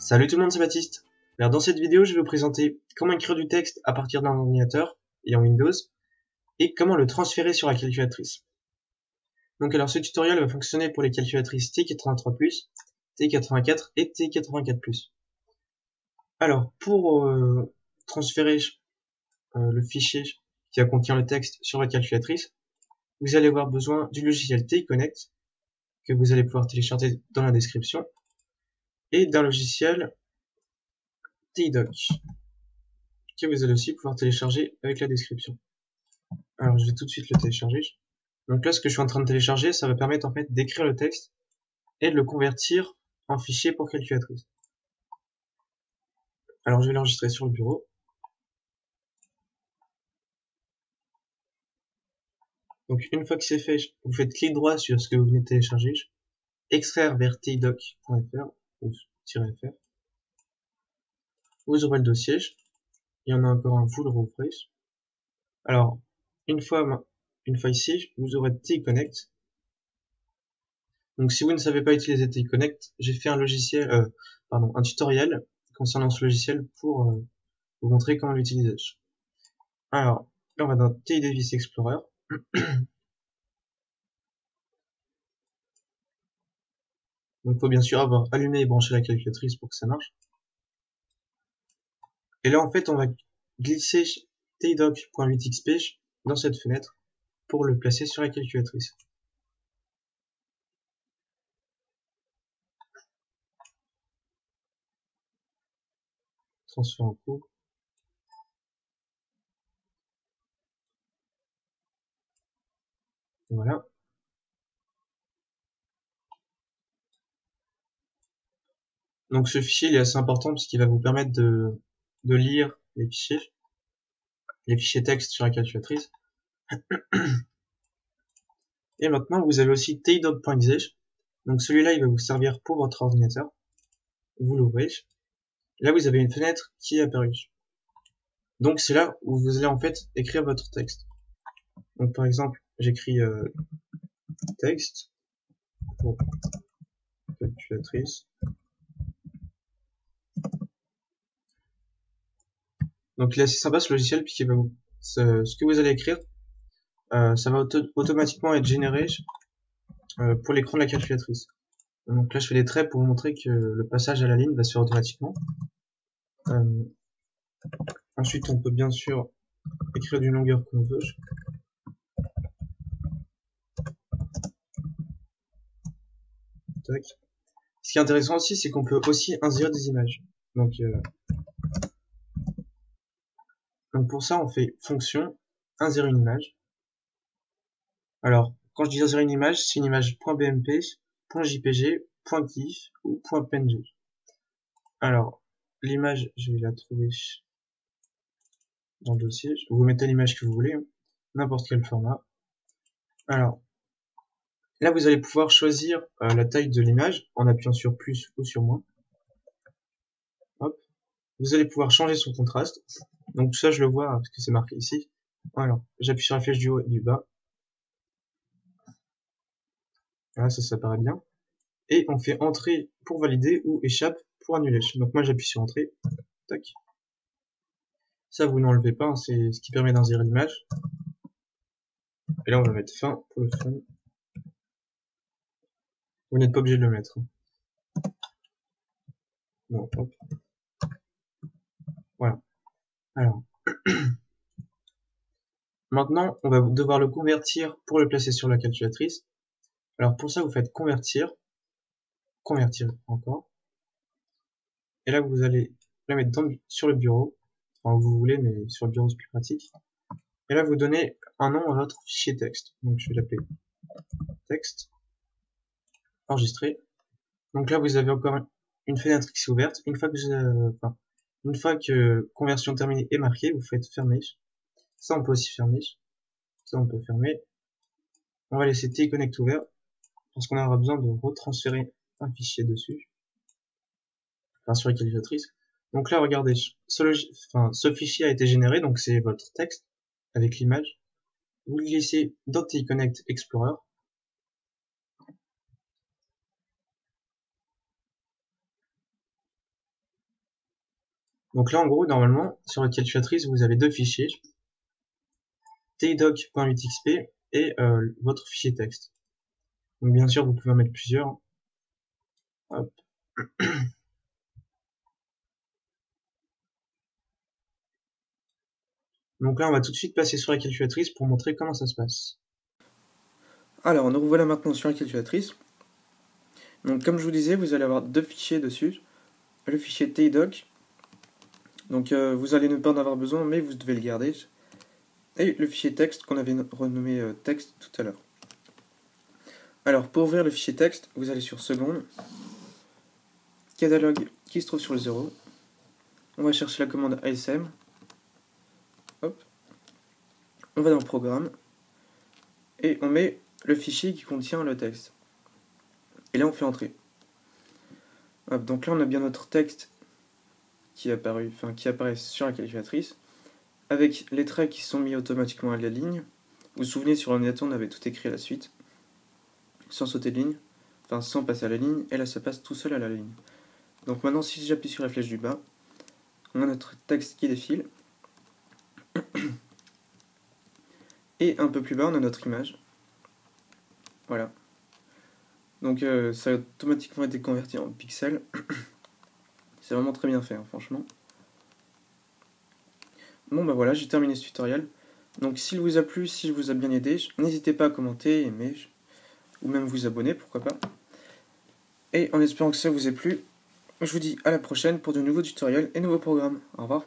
Salut tout le monde, c'est Baptiste. Alors dans cette vidéo, je vais vous présenter comment écrire du texte à partir d'un ordinateur et en Windows et comment le transférer sur la calculatrice. Donc alors ce tutoriel va fonctionner pour les calculatrices T83+, T84 et T84+. Alors pour transférer le fichier qui contient le texte sur la calculatrice, vous allez avoir besoin du logiciel TConnect que vous allez pouvoir télécharger dans la description et d'un logiciel TDoc que vous allez aussi pouvoir télécharger avec la description. Alors je vais tout de suite le télécharger. Donc là ce que je suis en train de télécharger, ça va permettre en fait d'écrire le texte et de le convertir en fichier pour calculatrice. Alors je vais l'enregistrer sur le bureau. Donc une fois que c'est fait, vous faites clic droit sur ce que vous venez de télécharger, extraire vers tdoc.fr ou -fr. Vous aurez le dossier. Il y en a encore un, vous le rouvrez. Alors une fois ici, vous aurez TConnect. Donc si vous ne savez pas utiliser TConnect, j'ai fait un logiciel, un tutoriel concernant ce logiciel pour vous montrer comment l'utiliser. Alors là on va dans TDevice Explorer. Donc il faut bien sûr avoir allumé et branché la calculatrice pour que ça marche. Et là en fait on va glisser tdoc.8xp dans cette fenêtre pour le placer sur la calculatrice. Transfert en cours. Voilà. Donc ce fichier il est assez important parce qu'il va vous permettre de lire les fichiers texte sur la calculatrice. Et maintenant vous avez aussi tdoc.exe. Donc celui-là il va vous servir pour votre ordinateur. Vous l'ouvrez. Là vous avez une fenêtre qui est apparue. Donc c'est là où vous allez en fait écrire votre texte. Donc par exemple j'écris texte pour calculatrice. Donc il est assez sympa ce logiciel puisqu'il va vous, ce que vous allez écrire, ça va automatiquement être généré pour l'écran de la calculatrice. Donc là je fais des traits pour vous montrer que le passage à la ligne va se faire automatiquement. Ensuite on peut bien sûr écrire d'une longueur qu'on veut. Tac. Ce qui est intéressant aussi c'est qu'on peut aussi insérer des images. Donc pour ça on fait fonction insérer une image. Alors quand je dis insérer une image, c'est une image .bmp, .jpg, .gif ou .png. Alors l'image je vais la trouver dans le dossier. Vous mettez l'image que vous voulez, n'importe quel format. Alors là vous allez pouvoir choisir la taille de l'image en appuyant sur plus ou sur moins. Hop. Vous allez pouvoir changer son contraste. Donc tout ça je le vois parce que c'est marqué ici. Alors j'appuie sur la flèche du haut et du bas. Voilà, ça paraît bien. Et on fait entrée pour valider ou échappe pour annuler. Donc moi j'appuie sur entrée. Tac. Ça vous n'enlevez pas, hein, c'est ce qui permet d'insérer l'image. Et là on va mettre fin pour le fond. Vous n'êtes pas obligé de le mettre. Bon, hop. Voilà. Alors, maintenant, on va devoir le convertir pour le placer sur la calculatrice. Alors pour ça, vous faites convertir, convertir encore. Et là, vous allez la mettre sur le bureau, enfin où vous voulez, mais sur le bureau c'est plus pratique. Et là, vous donnez un nom à votre fichier texte. Donc je vais l'appeler texte, enregistrer. Donc là, vous avez encore une fenêtre qui s'est ouverte. Une fois que conversion terminée est marquée, vous faites fermer. Ça, on peut aussi fermer. Ça, on peut fermer. On va laisser TConnect ouvert parce qu'on aura besoin de retransférer un fichier dessus, enfin sur la calculatrice. Donc là, regardez, ce fichier a été généré, donc c'est votre texte avec l'image. Vous le glissez dans TConnect Explorer. Donc là, en gros, normalement, sur votre calculatrice, vous avez deux fichiers, tdoc.8xp et votre fichier texte. Donc bien sûr, vous pouvez en mettre plusieurs. Hop. Donc là, on va tout de suite passer sur la calculatrice pour montrer comment ça se passe. Alors, nous revoilà maintenant sur la calculatrice. Donc, comme je vous disais, vous allez avoir deux fichiers dessus. Le fichier tdoc. Donc, vous allez ne pas en avoir besoin, mais vous devez le garder. Et le fichier texte qu'on avait renommé texte tout à l'heure. Alors, pour ouvrir le fichier texte, vous allez sur seconde, catalogue qui se trouve sur le 0. On va chercher la commande ASM. Hop. On va dans programme. Et on met le fichier qui contient le texte. Et là, on fait entrer. Hop, donc là, on a bien notre texte qui apparaît sur la calculatrice, avec les traits qui sont mis automatiquement à la ligne. Vous vous souvenez, sur l'ordinateur, on avait tout écrit à la suite, sans sauter de ligne, enfin sans passer à la ligne, et là ça passe tout seul à la ligne. Donc maintenant, si j'appuie sur la flèche du bas, on a notre texte qui défile, et un peu plus bas, on a notre image. Voilà. Donc ça a automatiquement été converti en pixels. C'est vraiment très bien fait, hein, franchement. Bon bah voilà, j'ai terminé ce tutoriel. Donc s'il vous a plu, s'il vous a bien aidé, n'hésitez pas à commenter, aimer, ou même vous abonner, pourquoi pas. Et en espérant que ça vous ait plu, je vous dis à la prochaine pour de nouveaux tutoriels et nouveaux programmes. Au revoir.